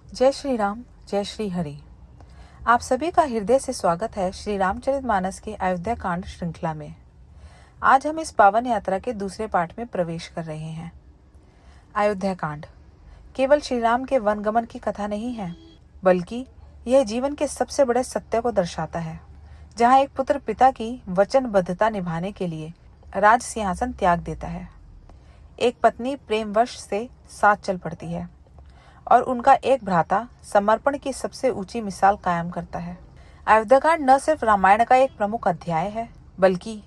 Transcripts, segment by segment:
जय श्री राम, जय श्री हरि। आप सभी का हृदय से स्वागत है श्री रामचरितमानस की अयोध्या कांड श्रृंखला में। आज हम इस पावन यात्रा के दूसरे पाठ में प्रवेश कर रहे हैं। अयोध्या कांड केवल श्री राम के वनगमन की कथा नहीं है, बल्कि यह जीवन के सबसे बड़े सत्य को दर्शाता है, जहाँ एक पुत्र पिता की वचनबद्धता निभाने के लिए राज सिंहासन त्याग देता है। एक पत्नी प्रेमवश से साथ चल पड़ती है और उनका एक भ्राता समर्पण की सबसे ऊंची मिसाल कायम करता है। अयोध्याकांड न सिर्फ रामायण का एक प्रमुख अध्याय है, बल्कि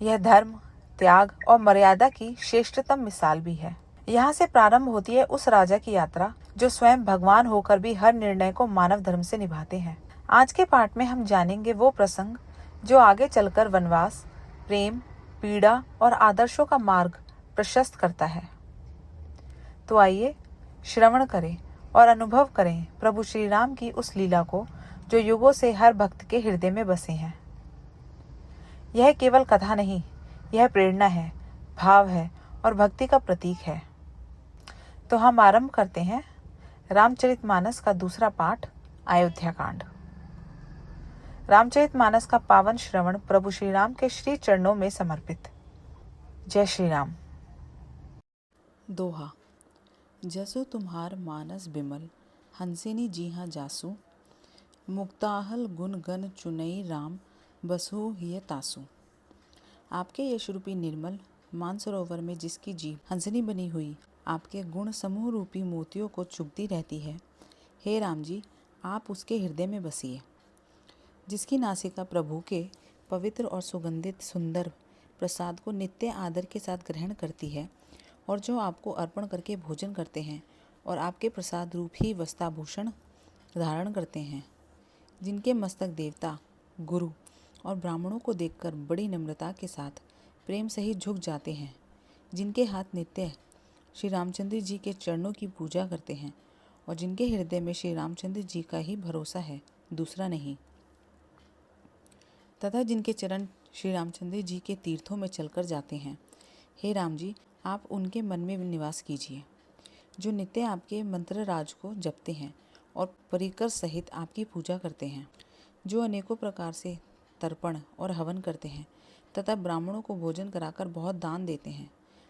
यह धर्म, त्याग और मर्यादा की श्रेष्ठतम मिसाल भी है। यहाँ से प्रारंभ होती है उस राजा की यात्रा जो स्वयं भगवान होकर भी हर निर्णय को मानव धर्म से निभाते हैं। आज के पाठ में हम जानेंगे वो प्रसंग जो आगे चलकर वनवास, प्रेम, पीड़ा और आदर्शों का मार्ग प्रशस्त करता है। तो आइए श्रवण करें और अनुभव करें प्रभु श्री राम की उस लीला को जो युगों से हर भक्त के हृदय में बसे हैं। यह केवल कथा नहीं, यह प्रेरणा है, भाव है और भक्ति का प्रतीक है। तो हम आरंभ करते हैं रामचरितमानस का दूसरा पाठ, अयोध्या कांड। रामचरितमानस का पावन श्रवण प्रभु श्री राम के श्री चरणों में समर्पित। जय श्री राम। दोहा। जसु तुम्हार मानस बिमल, हंसिनी जी हाँ जासु। मुक्ताहल गुण गण चुनई राम, बसु हिय तासु। आपके यश रूपी निर्मल मानसरोवर में जिसकी जीभ हंसनी बनी हुई आपके गुण समूह रूपी मोतियों को चुभती रहती है, हे राम जी, आप उसके हृदय में बसिए। जिसकी नासिका प्रभु के पवित्र और सुगंधित सुंदर प्रसाद को नित्य आदर के साथ ग्रहण करती है, और जो आपको अर्पण करके भोजन करते हैं और आपके प्रसाद रूप ही वस्त्राभूषण धारण करते हैं, जिनके मस्तक देवता, गुरु और ब्राह्मणों को देखकर बड़ी नम्रता के साथ प्रेम सहित झुक जाते हैं, जिनके हाथ नित्य श्री रामचंद्र जी के चरणों की पूजा करते हैं और जिनके हृदय में श्री रामचंद्र जी का ही भरोसा है, दूसरा नहीं, तथा जिनके चरण श्री रामचंद्र जी के तीर्थों में चलकर जाते हैं, हे राम जी, आप उनके मन में निवास कीजिए। जो नित्य आपके मंत्र राज को जपते हैं और परिकर सहित आपकी पूजा करते हैं, जो अनेकों प्रकार से तर्पण और हवन करते हैं तथा ब्राह्मणों को भोजन कराकर बहुत दान देते हैं,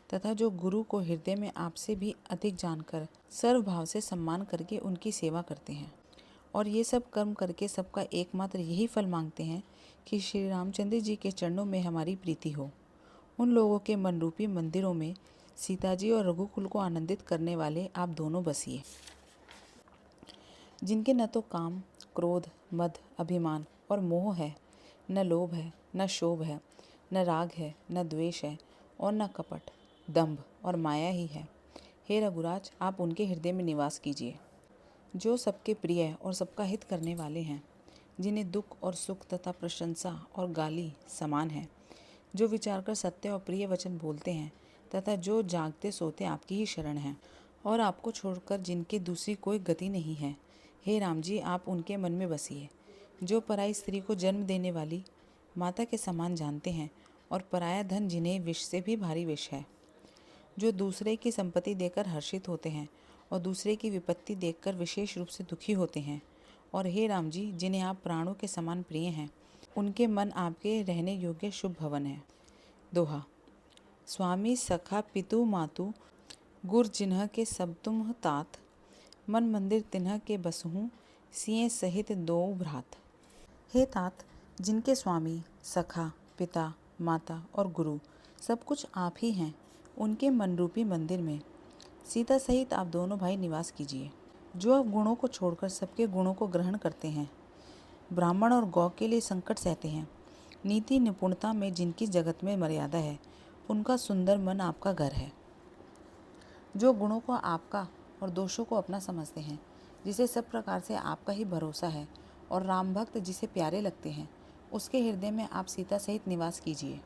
तथा जो गुरु को हृदय में आपसे भी अधिक जानकर सर्वभाव से सम्मान करके उनकी सेवा करते हैं, और ये सब कर्म करके सबका एकमात्र यही फल मांगते हैं कि श्री रामचंद्र जी के चरणों में हमारी प्रीति हो। उन लोगों के मन रूपी मंदिरों में सीता जी और रघुकुल को आनंदित करने वाले आप दोनों बसिए, जिनके न तो काम, क्रोध, मद, अभिमान और मोह है, न लोभ है, न शोभ है, न राग है, न द्वेष है और न कपट, दंभ और माया ही है। हे रघुराज, आप उनके हृदय में निवास कीजिए। जो सबके प्रिय और सबका हित करने वाले हैं, जिन्हें दुख और सुख तथा प्रशंसा और गाली समान है, जो विचार कर सत्य और प्रिय वचन बोलते हैं तथा जो जागते सोते आपकी ही शरण हैं, और आपको छोड़कर जिनकी दूसरी कोई गति नहीं है, हे राम जी, आप उनके मन में बसिए। जो पराई स्त्री को जन्म देने वाली माता के समान जानते हैं और पराया धन जिन्हें विष से भी भारी विष है, जो दूसरे की संपत्ति देकर हर्षित होते हैं और दूसरे की विपत्ति देखकर विशेष रूप से दुखी होते हैं, और हे राम जी, जिन्हें आप प्राणों के समान प्रिय हैं, उनके मन आपके रहने योग्य शुभ भवन है। दोहा। स्वामी सखा पितु मातु, गुर जिन्ह के सब तुम तात। मन मंदिर तिन्ह के बसहूँ, सिए सहित दो भ्रात। हे तात, जिनके स्वामी, सखा, पिता, माता और गुरु सब कुछ आप ही हैं, उनके मन रूपी मंदिर में सीता सहित आप दोनों भाई निवास कीजिए। जो आप गुणों को छोड़कर सबके गुणों को ग्रहण करते हैं, ब्राह्मण और गौ के लिए संकट सहते हैं, नीति निपुणता में जिनकी जगत में मर्यादा है, उनका सुंदर मन आपका घर है। जो गुणों को आपका और दोषों को अपना समझते हैं, जिसे सब प्रकार से आपका ही भरोसा है और राम भक्त जिसे प्यारे लगते हैं, उसके हृदय में आप सीता सहित निवास कीजिए।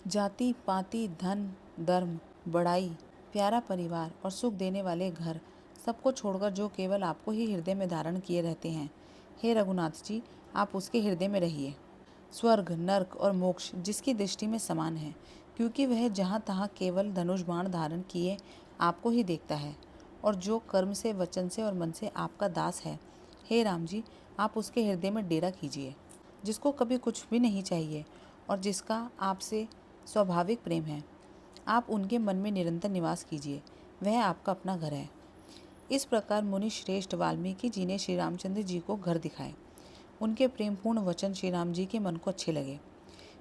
जाति पाति, धन, धर्म, बड़ाई, प्यारा परिवार और सुख देने वाले घर सबको छोड़कर जो केवल आपको ही हृदय में धारण किए रहते हैं, हे रघुनाथ जी, आप उसके हृदय में रहिए। स्वर्ग, नर्क और मोक्ष जिसकी दृष्टि में समान है, क्योंकि वह जहाँ तहाँ केवल धनुष बाण धारण किए आपको ही देखता है और जो कर्म से, वचन से और मन से आपका दास है, हे राम जी, आप उसके हृदय में डेरा कीजिए। जिसको कभी कुछ भी नहीं चाहिए और जिसका आपसे स्वाभाविक प्रेम है, आप उनके मन में निरंतर निवास कीजिए। वह आपका अपना घर है। इस प्रकार मुनि श्रेष्ठ वाल्मीकि जी ने श्री रामचंद्र जी को घर दिखाए। उनके प्रेमपूर्ण वचन श्री राम जी के मन को अच्छे लगे।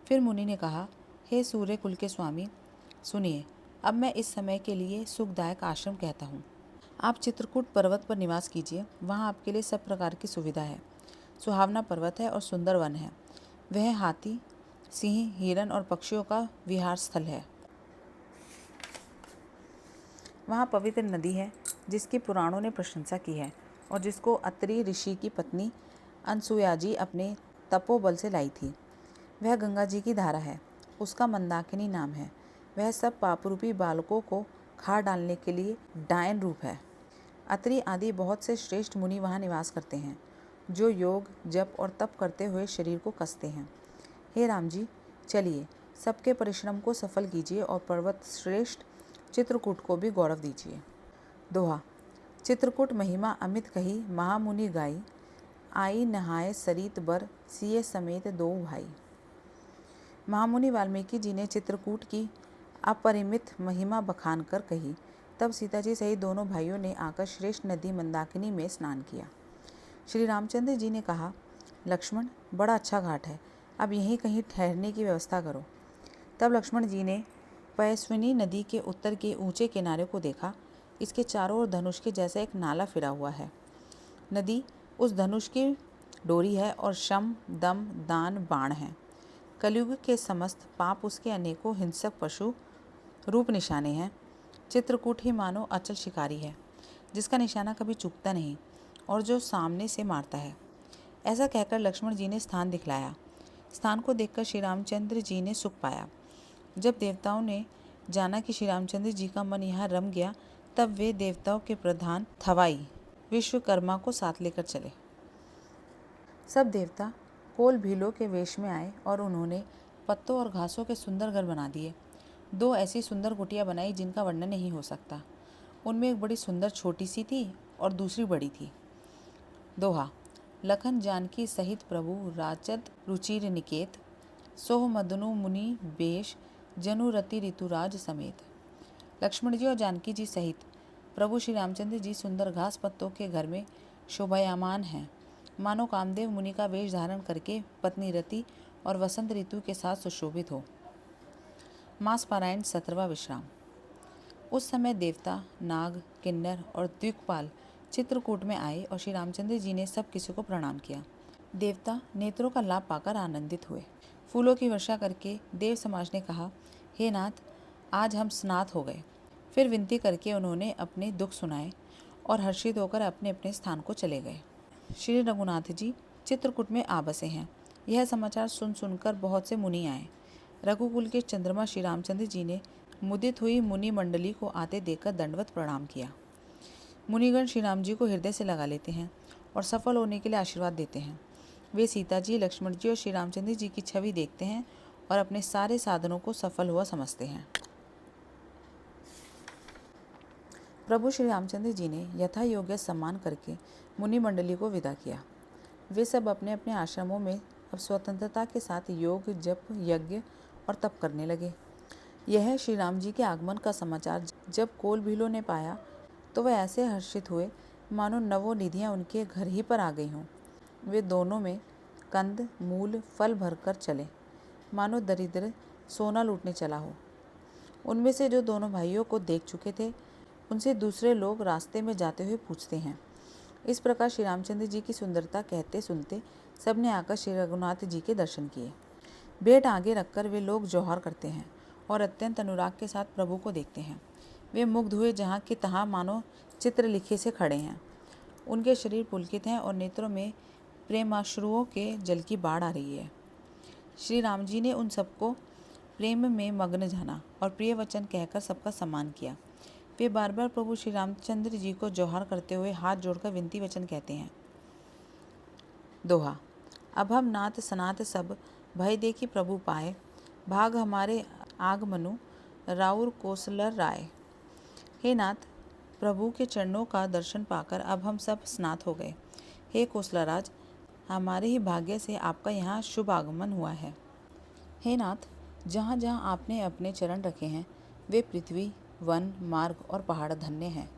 फिर मुनि ने कहा, हे सूर्य कुल के स्वामी, सुनिए, अब मैं इस समय के लिए सुखदायक आश्रम कहता हूँ। आप चित्रकूट पर्वत पर निवास कीजिए। वहाँ आपके लिए सब प्रकार की सुविधा है। सुहावना पर्वत है और सुंदर वन है। वह हाथी, सिंह, हिरन और पक्षियों का विहार स्थल है। वहाँ पवित्र नदी है जिसकी पुराणों ने प्रशंसा की है और जिसको अत्रि ऋषि की पत्नी अनसुया जी अपने तपोबल से लाई थी। वह गंगा जी की धारा है। उसका मंदाकिनी नाम है। वह सब पापरूपी बालकों को खा डालने के लिए डायन रूप है। अत्रि आदि बहुत से श्रेष्ठ मुनि वहाँ निवास करते हैं, जो योग, जप और तप करते हुए शरीर को कसते हैं। हे राम जी, चलिए, सबके परिश्रम को सफल कीजिए और पर्वत श्रेष्ठ चित्रकूट को भी गौरव दीजिए। दोहा। चित्रकूट महिमा अमित कही, महामुनि गाई, आई नहाए सरित बर, सिए समेत दो भाई। महामुनि वाल्मीकि जी ने चित्रकूट की अपरिमित महिमा बखान कर कही। तब सीता जी सहित दोनों भाइयों ने आकर श्रेष्ठ नदी मंदाकिनी में स्नान किया। श्री रामचंद्र जी ने कहा, लक्ष्मण, बड़ा अच्छा घाट है, अब यहीं कहीं ठहरने की व्यवस्था करो। तब लक्ष्मण जी ने पयस्विनी नदी के उत्तर के ऊंचे किनारे को देखा। इसके चारों ओर धनुष के जैसा एक नाला फिरा हुआ है। नदी उस धनुष की डोरी है और शम, दम, दान, बाण है। कलयुग के समस्त पाप उसके अनेकों हिंसक पशु रूप निशाने हैं। चित्रकूट ही मानो अचल शिकारी है, जिसका निशाना कभी चूकता नहीं और जो सामने से मारता है। ऐसा कहकर लक्ष्मण जी ने स्थान दिखलाया। स्थान को देखकर श्री रामचंद्र जी ने सुख पाया। जब देवताओं ने जाना कि श्री रामचंद्र जी का मन यहाँ रम गया, तब वे देवताओं के प्रधान थवाई विश्वकर्मा को साथ लेकर चले। सब देवता कोल भीलों के वेश में आए और उन्होंने पत्तों और घासों के सुंदर घर बना दिए। दो ऐसी सुंदर कुटिया बनाई जिनका वर्णन नहीं हो सकता। उनमें एक बड़ी सुंदर छोटी सी थी और दूसरी बड़ी थी। दोहा। लखन जानकी सहित प्रभु राचत रुचिर निकेत, सोह मदनु मुनि बेश, जनु रति ऋतुराज समेत। लक्ष्मण जी और जानकी जी सहित प्रभु श्री रामचंद्र जी सुंदर घास पत्तों के घर में शोभायमान हैं, मानो कामदेव मुनि का वेश धारण करके पत्नी रति और वसंत ऋतु के साथ सुशोभित हो। मास पारायण 17वां विश्राम। उस समय देवता, नाग, किन्नर और द्विकपाल चित्रकूट में आए और श्री रामचंद्र जी ने सब किसी को प्रणाम किया। देवता नेत्रों का लाभ पाकर आनंदित हुए। फूलों की वर्षा करके देव समाज ने कहा, हे नाथ, आज हम स्नात हो गए। फिर विनती करके उन्होंने अपने दुख सुनाए और हर्षित होकर अपने अपने स्थान को चले गए। श्री रघुनाथ जी चित्रकूट में आ बसे हैं। यह समाचार सुन सुनकर बहुत से मुनि आए। रघुकुल के चंद्रमा श्री रामचंद्र जी ने मुदित हुई मुनि मंडली को आते देखकर दंडवत प्रणाम किया। मुनिगण श्री राम जी को हृदय से लगा लेते हैं और सफल होने के लिए आशीर्वाद देते हैं। वे सीता जी, लक्ष्मण जी और श्री रामचंद्र जी की छवि देखते हैं और अपने सारे साधनों को सफल हुआ समझते हैं। प्रभु श्री रामचंद्र जी ने यथा योग्य सम्मान करके मुनि मंडली को विदा किया। वे सब अपने अपने आश्रमों में अब स्वतंत्रता के साथ योग, जप, यज्ञ और तप करने लगे। यह श्री राम जी के आगमन का समाचार जब कोल भीलों ने पाया तो वह ऐसे हर्षित हुए मानो नवों निधियाँ उनके घर ही पर आ गई हों। वे दोनों में कंद, मूल, फल भरकर चले, मानो दरिद्र सोना लूटने चला हो। उनमें से जो दोनों भाइयों को देख चुके थे, उनसे दूसरे लोग रास्ते में जाते हुए पूछते हैं। इस प्रकार श्री रामचंद्र जी की सुंदरता कहते सुनते सबने आकर श्री रघुनाथ जी के दर्शन किए। भेंट आगे रखकर वे लोग जौहर करते हैं और अत्यंत अनुराग के साथ प्रभु को देखते हैं। वे मुग्ध हुए जहाँ के तहाँ मानो चित्र लिखे से खड़े हैं। उनके शरीर पुलकित हैं और नेत्रों में प्रेमाश्रुओं के जल की बाढ़ आ रही है। श्री राम जी ने उन सबको प्रेम में मग्न जाना और प्रिय वचन कहकर सबका सम्मान किया। वे बार बार प्रभु श्री रामचंद्र जी को जौहर करते हुए हाथ जोड़कर विनती वचन कहते हैं। दोहा। अब हम नाथ सनात सब, भय देखी प्रभु पाए, भाग हमारे आगमनु, राउर कोसलर राय। हे नाथ, प्रभु के चरणों का दर्शन पाकर अब हम सब स्नात हो गए। हे कोसलाराज, हमारे ही भाग्य से आपका यहाँ शुभ आगमन हुआ है। हे नाथ, जहाँ जहाँ आपने अपने चरण रखे हैं वे पृथ्वी, वन, मार्ग और पहाड़ धन्य हैं।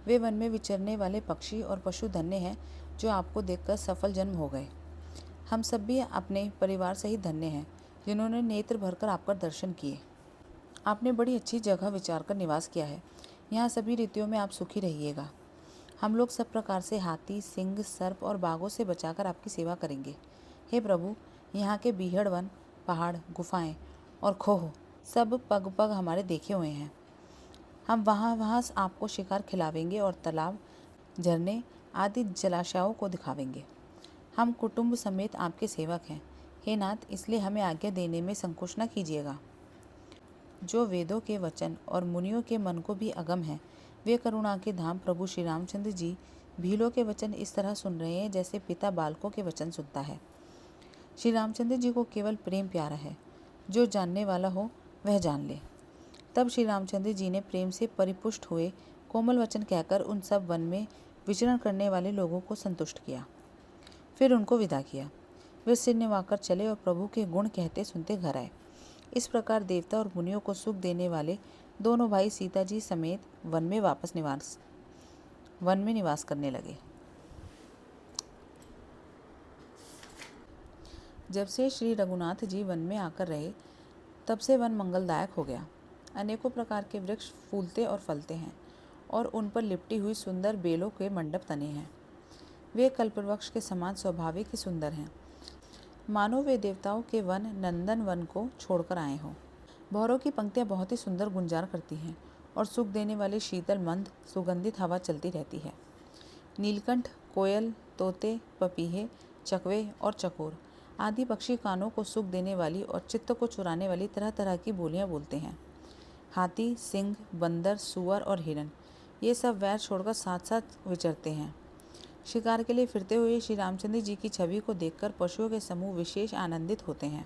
वे वन में विचरने वाले पक्षी और पशु धन्य हैं जो आपको देखकर सफल जन्म हो गए। हम सब भी अपने परिवार सहित धन्य हैं जिन्होंने नेत्र भरकर आपका दर्शन किए। आपने बड़ी अच्छी जगह विचार कर निवास किया है। यहाँ सभी ऋतुओं में आप सुखी रहिएगा। हम लोग सब प्रकार से हाथी, सिंह, सर्प और बाघों से बचाकर आपकी सेवा करेंगे। हे प्रभु, यहाँ के बीहड़ वन, पहाड़, गुफाएं और खोह सब पग पग हमारे देखे हुए हैं। हम वहाँ आपको शिकार खिलावेंगे और तालाब, झरने आदि जलाशयों को दिखावेंगे। हम कुटुंब समेत आपके सेवक हैं। हे नाथ, इसलिए हमें आज्ञा देने में संकोच न कीजिएगा। जो वेदों के वचन और मुनियों के मन को भी अगम है, वे करुणा के धाम प्रभु श्री रामचंद्र जी भीलों के वचन इस तरह सुन रहे हैं जैसे पिता बालकों के वचन सुनता है। श्री रामचंद्र जी को केवल प्रेम प्यारा है। जो जानने वाला हो वह जान ले। तब श्री रामचंद्र जी ने प्रेम से परिपुष्ट हुए कोमल वचन कहकर उन सब वन में विचरण करने वाले लोगों को संतुष्ट किया। फिर उनको विदा किया। वे सिर निवाकर चले और प्रभु के गुण कहते सुनते घर आए। इस प्रकार देवता और मुनियों को सुख देने वाले दोनों भाई सीता जी समेत वन में निवास करने लगे। जब से श्री रघुनाथ जी वन में आकर रहे, तब से वन मंगलदायक हो गया। अनेकों प्रकार के वृक्ष फूलते और फलते हैं और उन पर लिपटी हुई सुंदर बेलों के मंडप तने हैं। वे कल्पवृक्ष के समान स्वाभाविक ही सुंदर हैं, मानो वे देवताओं के वन नंदन वन को छोड़कर आए हों। भौरों की पंक्तियाँ बहुत ही सुंदर गुंजार करती हैं और सुख देने वाली शीतल मंद सुगंधित हवा चलती रहती है। नीलकंठ, कोयल, तोते, पपीहे, चकवे और चकोर आदि पक्षी कानों को सुख देने वाली और चित्त को चुराने वाली तरह तरह की बोलियां बोलते हैं। हाथी, सिंह, बंदर, सुअर और हिरन ये सब वैर छोड़कर साथ साथ विचरते हैं। शिकार के लिए फिरते हुए श्री रामचंद्र जी की छवि को देखकर पशुओं के समूह विशेष आनंदित होते हैं।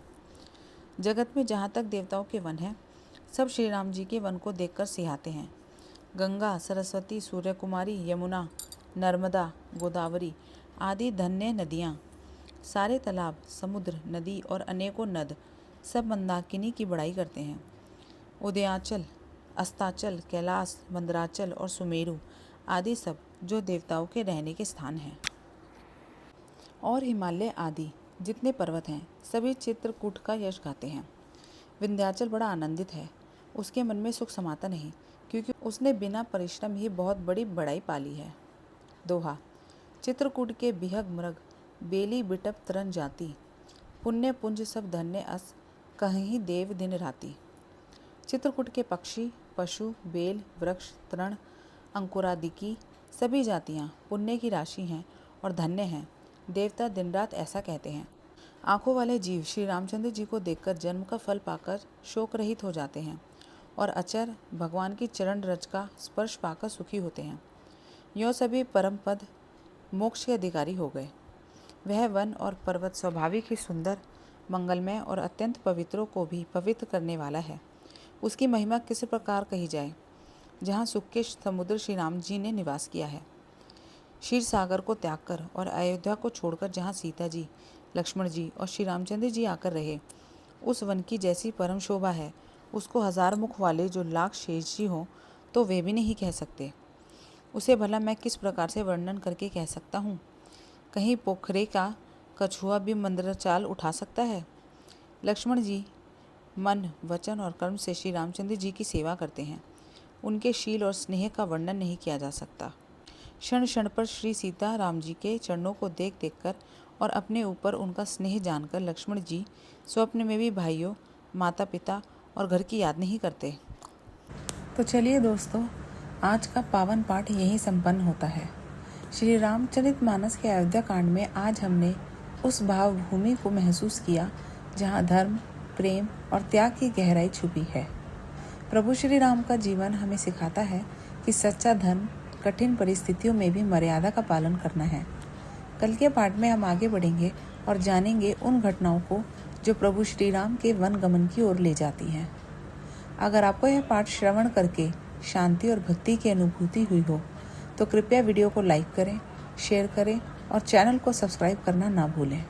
जगत में जहाँ तक देवताओं के वन हैं, सब श्री राम जी के वन को देखकर सिहाते हैं। गंगा, सरस्वती, सूर्यकुमारी, यमुना, नर्मदा, गोदावरी आदि धन्य नदियाँ, सारे तालाब, समुद्र, नदी और अनेकों नद सब मंदाकिनी की बड़ाई करते हैं। उदयाचल, अस्ताचल, कैलाश, मंदराचल और सुमेरु आदि सब जो देवताओं के रहने के स्थान हैं, और हिमालय आदि जितने पर्वत हैं सभी चित्रकूट का यश गाते हैं। विंध्याचल बड़ा आनंदित है, उसके मन में सुख समाता नहीं, क्योंकि उसने बिना परिश्रम ही बहुत बड़ी बड़ाई पाली है। दोहा। चित्रकूट के बिहग मृग बेली बिटप तरन जाती, पुण्य पुंज सब धन्य अस कहीं देव दिन राती। चित्रकूट के पक्षी, पशु, बेल, वृक्ष, तृण, अंकुरादिकी सभी जातियाँ पुण्य की राशि हैं और धन्य हैं। देवता दिन रात ऐसा कहते हैं। आँखों वाले जीव श्री रामचंद्र जी को देखकर जन्म का फल पाकर शोक रहित हो जाते हैं और अचर भगवान की चरण रज का स्पर्श पाकर सुखी होते हैं। यों सभी परम पद मोक्ष के अधिकारी हो गए। वह वन और पर्वत स्वाभाविक ही सुंदर, मंगलमय और अत्यंत पवित्रों को भी पवित्र करने वाला है। उसकी महिमा किस प्रकार कही जाए। जहाँ सुख के समुद्र श्री राम जी ने निवास किया है, क्षीर सागर को त्याग कर और अयोध्या को छोड़कर जहाँ सीता जी, लक्ष्मण जी और श्री रामचंद्र जी आकर रहे, उस वन की जैसी परम शोभा है, उसको हजार मुख वाले जो लाख शेष जी हों तो वे भी नहीं कह सकते। उसे भला मैं किस प्रकार से वर्णन करके कह सकता हूँ। कहीं पोखरे का कछुआ भी मंदरचाल उठा सकता है। लक्ष्मण जी मन, वचन और कर्म से श्री रामचंद्र जी की सेवा करते हैं। उनके शील और स्नेह का वर्णन नहीं किया जा सकता। क्षण क्षण पर श्री सीता राम जी के चरणों को देख देख कर और अपने ऊपर उनका स्नेह जानकर लक्ष्मण जी स्वप्न में भी भाइयों, माता पिता और घर की याद नहीं करते। तो चलिए दोस्तों, आज का पावन पाठ यहीं संपन्न होता है। श्री रामचरितमानस के अयोध्या कांड में आज हमने उस भावभूमि को महसूस किया जहाँ धर्म, प्रेम और त्याग की गहराई छुपी है। प्रभु श्री राम का जीवन हमें सिखाता है कि सच्चा धर्म कठिन परिस्थितियों में भी मर्यादा का पालन करना है। कल के पाठ में हम आगे बढ़ेंगे और जानेंगे उन घटनाओं को जो प्रभु श्री राम के वन गमन की ओर ले जाती हैं। अगर आपको यह पाठ श्रवण करके शांति और भक्ति की अनुभूति हुई हो तो कृपया वीडियो को लाइक करें, शेयर करें और चैनल को सब्सक्राइब करना ना भूलें।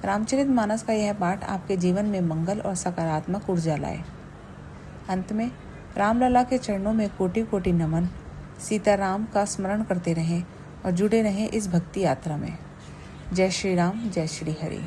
रामचरितमानस का यह पाठ आपके जीवन में मंगल और सकारात्मक ऊर्जा लाए। अंत में रामलला के चरणों में कोटि कोटि नमन। सीताराम का स्मरण करते रहें और जुड़े रहें इस भक्ति यात्रा में। जय श्री राम, जय श्री हरि।